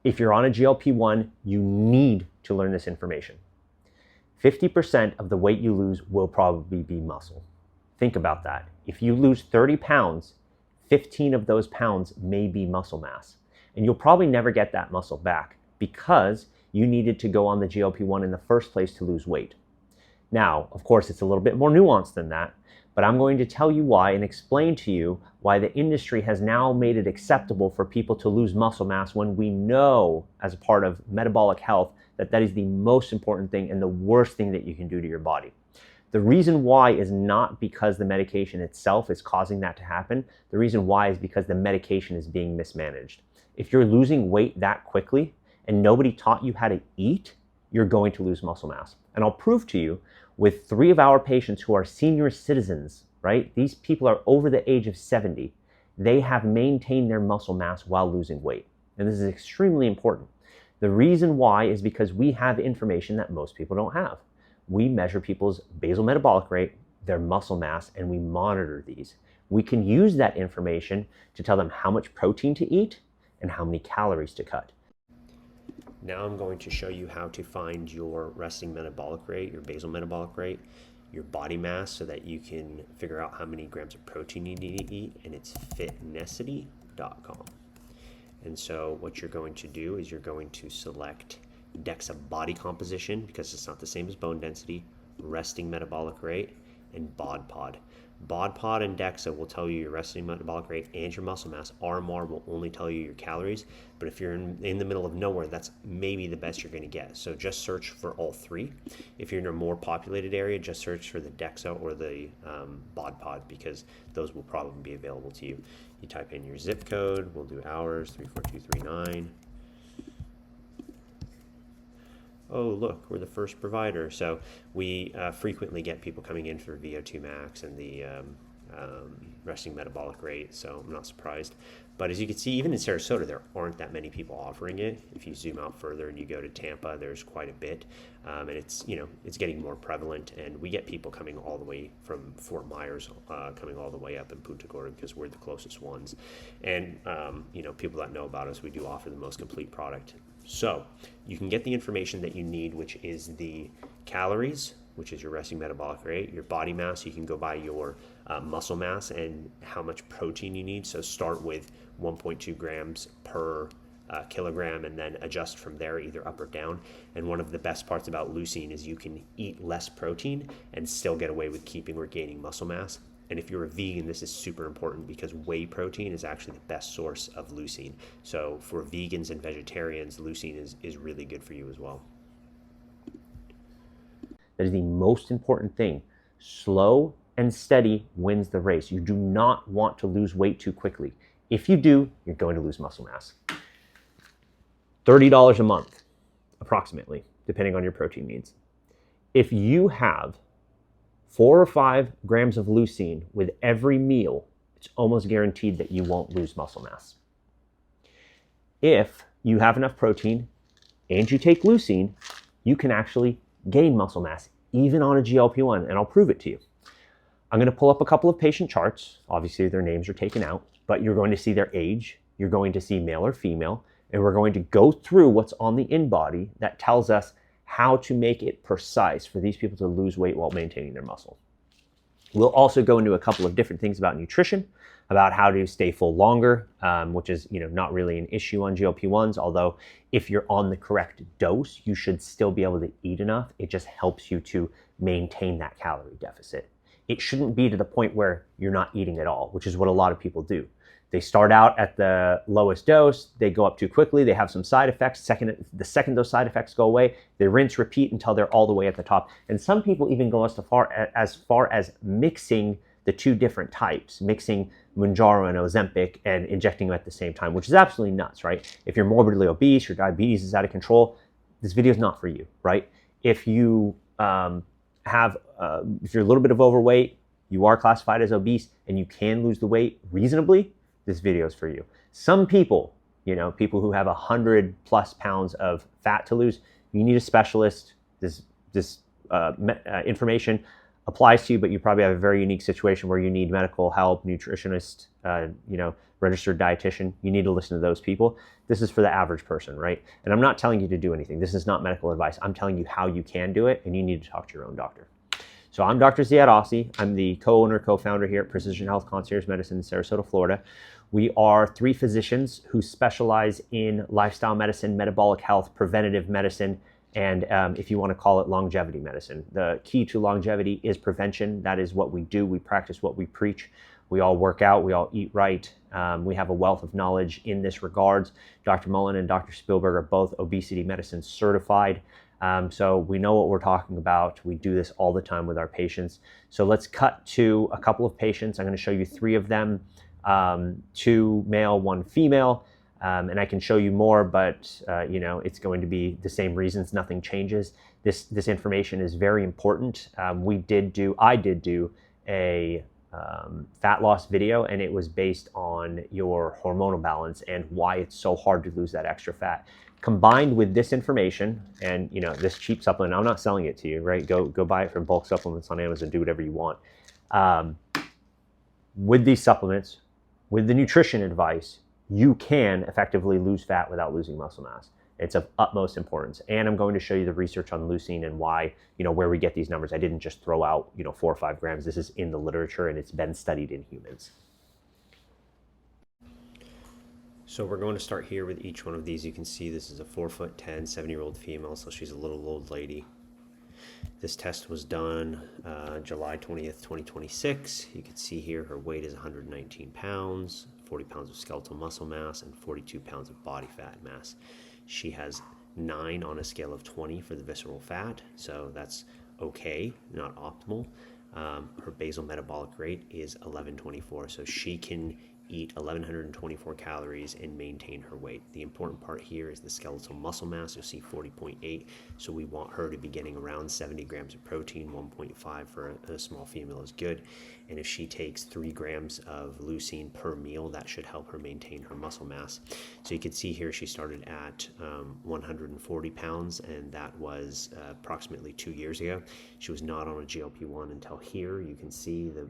If you're on a GLP-1, you need to learn this information. 50% of the weight you lose will probably be muscle. Think about that. If you lose 30 pounds, 15 of those pounds may be muscle mass. And you'll probably never get that muscle back because you needed to go on the GLP-1 in the first place to lose weight. Now, of course, it's a little bit more nuanced than that, but I'm going to tell you why and explain to you why the industry has now made it acceptable for people to lose muscle mass when we know, as a part of metabolic health, that that is the most important thing and the worst thing that you can do to your body. The reason why is not because the medication itself is causing that to happen. The reason why is because the medication is being mismanaged. If you're losing weight that quickly and nobody taught you how to eat, you're going to lose muscle mass. And I'll prove to you with 3 of our patients who are senior citizens, right? These people are over the age of 70. They have maintained their muscle mass while losing weight. And this is extremely important. The reason why is because we have information that most people don't have. We measure people's basal metabolic rate, their muscle mass, and we monitor these. We can use that information to tell them how much protein to eat and how many calories to cut. Now I'm going to show you how to find your resting metabolic rate, your basal metabolic rate, your body mass, so that you can figure out how many grams of protein you need to eat, and it's fitnessity.com. And so what you're going to do is you're going to select DEXA body composition, because it's not the same as bone density, resting metabolic rate, and bod pod. Bod pod and DEXA will tell you your resting metabolic rate and your muscle mass. RMR will only tell you your calories, but if you're in the middle of nowhere, that's maybe the best you're going to get. So just search for all three. If you're in a more populated area, just search for the DEXA or the bod pod, because those will probably be available to you. You type in your zip code, we'll do hours, 34239. Oh, look, we're the first provider. So we frequently get people coming in for VO2 max and the resting metabolic rate, so I'm not surprised. But as you can see, even in Sarasota, there aren't that many people offering it. If you zoom out further and you go to Tampa, there's quite a bit, and it's getting more prevalent. And we get people coming all the way from Fort Myers, coming all the way up in Punta Gorda, because we're the closest ones. And people that know about us, we do offer the most complete product. So you can get the information that you need, which is the calories, which is your resting metabolic rate, your body mass. You can go by your muscle mass and how much protein you need. So start with 1.2 grams per kilogram and then adjust from there, either up or down. And one of the best parts about Leucine is you can eat less protein and still get away with keeping or gaining muscle mass. And if you're a vegan, this is super important, because whey protein is actually the best source of leucine. So for vegans and vegetarians, leucine is really good for you as well. That is the most important thing. Slow and steady wins the race. You do not want to lose weight too quickly. If you do, you're going to lose muscle mass. $30 a month, approximately, depending on your protein needs. If you have 4 or 5 grams of leucine with every meal, it's almost guaranteed that you won't lose muscle mass. If you have enough protein and you take leucine, you can actually gain muscle mass, even on a GLP-1, and I'll prove it to you. I'm going to pull up a couple of patient charts. Obviously, their names are taken out, but you're going to see their age, you're going to see male or female, and we're going to go through what's on the in-body that tells us how to make it precise for these people to lose weight while maintaining their muscle. We'll also go into a couple of different things about nutrition, about how to stay full longer, which is not really an issue on GLP-1s, although if you're on the correct dose, you should still be able to eat enough. It just helps you to maintain that calorie deficit. It shouldn't be to the point where you're not eating at all, which is what a lot of people do. They start out at the lowest dose, they go up too quickly, they have some side effects. The second those side effects go away, they rinse, repeat until they're all the way at the top. And some people even go as far as mixing the two different types, mixing Mounjaro and Ozempic and injecting them at the same time, which is absolutely nuts, right? If you're morbidly obese, your diabetes is out of control, this video is not for you, right? If you if you're a little bit of overweight, you are classified as obese, and you can lose the weight reasonably, this video is for you. Some people, people who have 100+ pounds of fat to lose, you need a specialist. This information applies to you, but you probably have a very unique situation where you need medical help, nutritionist, registered dietitian. You need to listen to those people. This is for the average person, right? And I'm not telling you to do anything. This is not medical advice. I'm telling you how you can do it, and you need to talk to your own doctor. So I'm Dr. Ziad Ossi. I'm the co-owner, co-founder here at Precision Health Concierge Medicine in Sarasota, Florida. We are 3 physicians who specialize in lifestyle medicine, metabolic health, preventative medicine, and if you want to call it longevity medicine. The key to longevity is prevention. That is what we do. We practice what we preach. We all work out. We all eat right. We have a wealth of knowledge in this regards. Dr. Mullen and Dr. Spielberg are both obesity medicine certified. So we know what we're talking about. We do this all the time with our patients. So let's cut to a couple of patients. I'm going to show you 3 of them, 2 male, 1 female. And I can show you more, but it's going to be the same reasons. Nothing changes. This information is very important. I did do a fat loss video, and it was based on your hormonal balance and why it's so hard to lose that extra fat. Combined with this information and this cheap supplement, I'm not selling it to you, right? Go buy it from bulk supplements on Amazon. Do whatever you want. With these supplements, with the nutrition advice, you can effectively lose fat without losing muscle mass. It's of utmost importance. And I'm going to show you the research on leucine and why, where we get these numbers. I didn't just throw out, 4 or 5 grams. This is in the literature and it's been studied in humans. So we're going to start here with each one of these. You can see this is a 4'10", 70-year-old female, so she's a little old lady. This test was done July 20th, 2026. You can see here her weight is 119 pounds, 40 pounds of skeletal muscle mass, and 42 pounds of body fat mass. She has 9 on a scale of 20 for the visceral fat, so that's okay, not optimal. Her basal metabolic rate is 1124, so she can eat 1124 calories and maintain her weight. The important part here is the skeletal muscle mass. You'll see 40.8, so we want her to be getting around 70 grams of protein. 1.5 for a small female is good, and if she takes 3 grams of leucine per meal, that should help her maintain her muscle mass. So you can see here she started at 140 pounds, and that was approximately 2 years ago. She was not on a GLP-1 until here. You can see the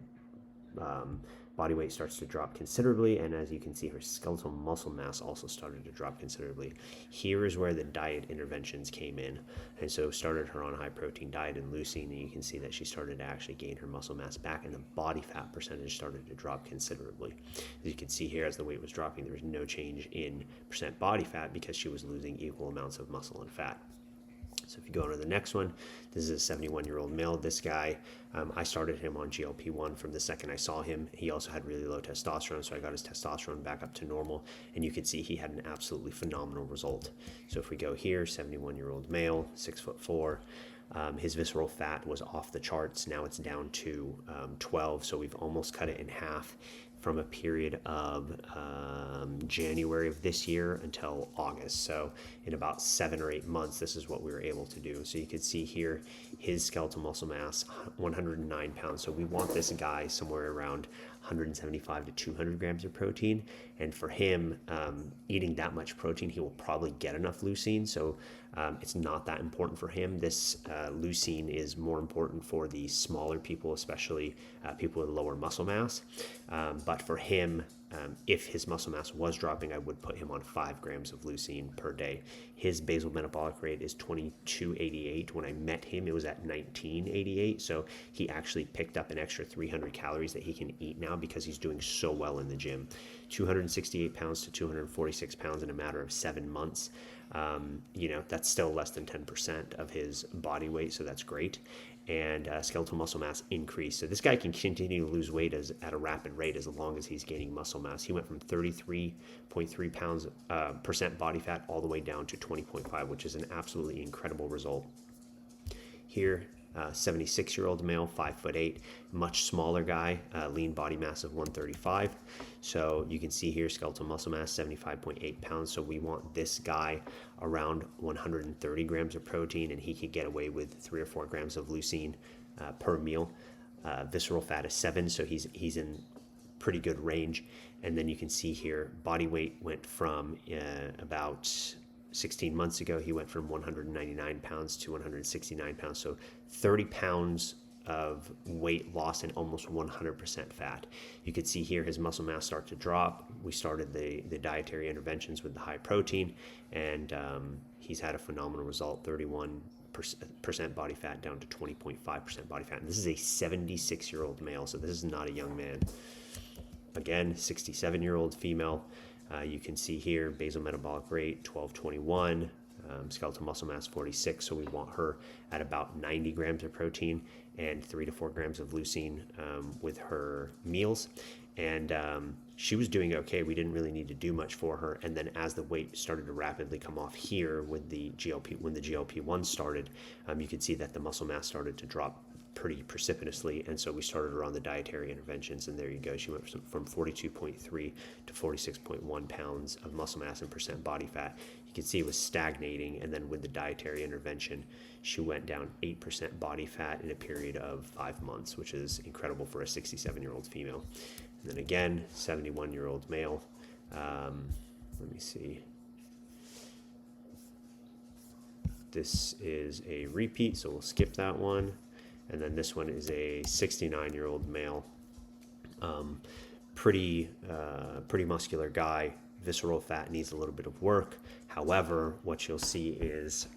body weight starts to drop considerably, and as you can see, her skeletal muscle mass also started to drop considerably. Here is where the diet interventions came in, and so started her on a high protein diet and leucine, and you can see that she started to actually gain her muscle mass back, and the body fat percentage started to drop considerably. As you can see here, as the weight was dropping, there was no change in percent body fat because she was losing equal amounts of muscle and fat. So if you go on to the next one, this is a 71-year-old male. This guy, I started him on GLP-1 from the second I saw him. He also had really low testosterone, so I got his testosterone back up to normal, and you can see he had an absolutely phenomenal result. So if we go here, 71-year-old male, 6'4". His visceral fat was off the charts. Now it's down to 12, so we've almost cut it in half from a period of January of this year until August. So in about 7 or 8 months, this is what we were able to do. So you can see here his skeletal muscle mass, 109 pounds. So we want this guy somewhere around 175 to 200 grams of protein. And for him, eating that much protein, he will probably get enough leucine. So it's not that important for him. This leucine is more important for the smaller people, especially people with lower muscle mass. But for him, if his muscle mass was dropping, I would put him on 5 grams of leucine per day. His basal metabolic rate is 2288. When I met him, it was at 1988. So he actually picked up an extra 300 calories that he can eat now because he's doing so well in the gym. 268 pounds to 246 pounds in a matter of 7 months. That's still less than 10% of his body weight, so that's great. And skeletal muscle mass increase. So this guy can continue to lose weight at a rapid rate as long as he's gaining muscle mass. He went from 33.3 pounds percent body fat all the way down to 20.5, which is an absolutely incredible result. Here, 76-year-old male, 5'8", much smaller guy, lean body mass of 135. So you can see here skeletal muscle mass 75.8 pounds. So we want this guy around 130 grams of protein, and he could get away with 3 or 4 grams of leucine per meal. Visceral fat is 7, so he's in pretty good range. And then you can see here body weight went from about 16 months ago, he went from 199 pounds to 169 pounds. So 30 pounds of weight loss and almost 100% fat. You could see here his muscle mass start to drop. We started the dietary interventions with the high protein, and he's had a phenomenal result, 31% body fat down to 20.5% body fat. And this is a 76-year-old male, so this is not a young man. Again, 67-year-old female. You can see here basal metabolic rate 1221, skeletal muscle mass 46, so we want her at about 90 grams of protein and 3 to 4 grams of leucine with her meals. And she was doing okay. We didn't really need to do much for her. And then as the weight started to rapidly come off here with the when the GLP-1 started, you could see that the muscle mass started to drop pretty precipitously, and so we started her on the dietary interventions, and there you go. She went from 42.3 to 46.1 pounds of muscle mass and percent body fat. You can see it was stagnating, and then with the dietary intervention, she went down 8% body fat in a period of 5 months, which is incredible for a 67-year-old female. And then again, 71-year-old male. Let me see. This is a repeat, so we'll skip that one. And then this one is a 69-year-old male, pretty muscular guy. Visceral fat needs a little bit of work. However, what you'll see is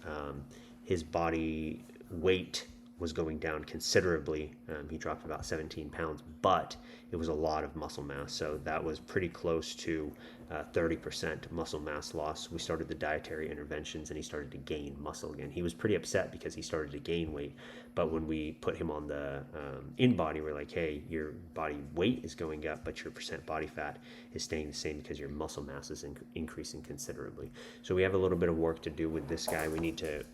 his body weight was going down considerably. He dropped about 17 pounds, but it was a lot of muscle mass. So that was pretty close to 30% muscle mass loss. We started the dietary interventions and he started to gain muscle again. He was pretty upset because he started to gain weight. But when we put him on the in-body, we're like, hey, your body weight is going up, but your percent body fat is staying the same because your muscle mass is increasing considerably. So we have a little bit of work to do with this guy. We need to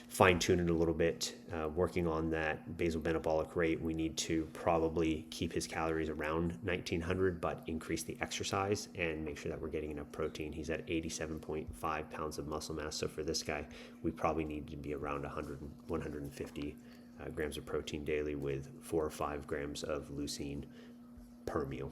fine-tune it a little bit, working on that basal metabolic rate. We need to probably keep his calories around 1900, but increase the exercise and make sure that we're getting enough protein. He's at 87.5 pounds of muscle mass. So for this guy, we probably need to be around 150 grams of protein daily with 4 or 5 grams of leucine per meal.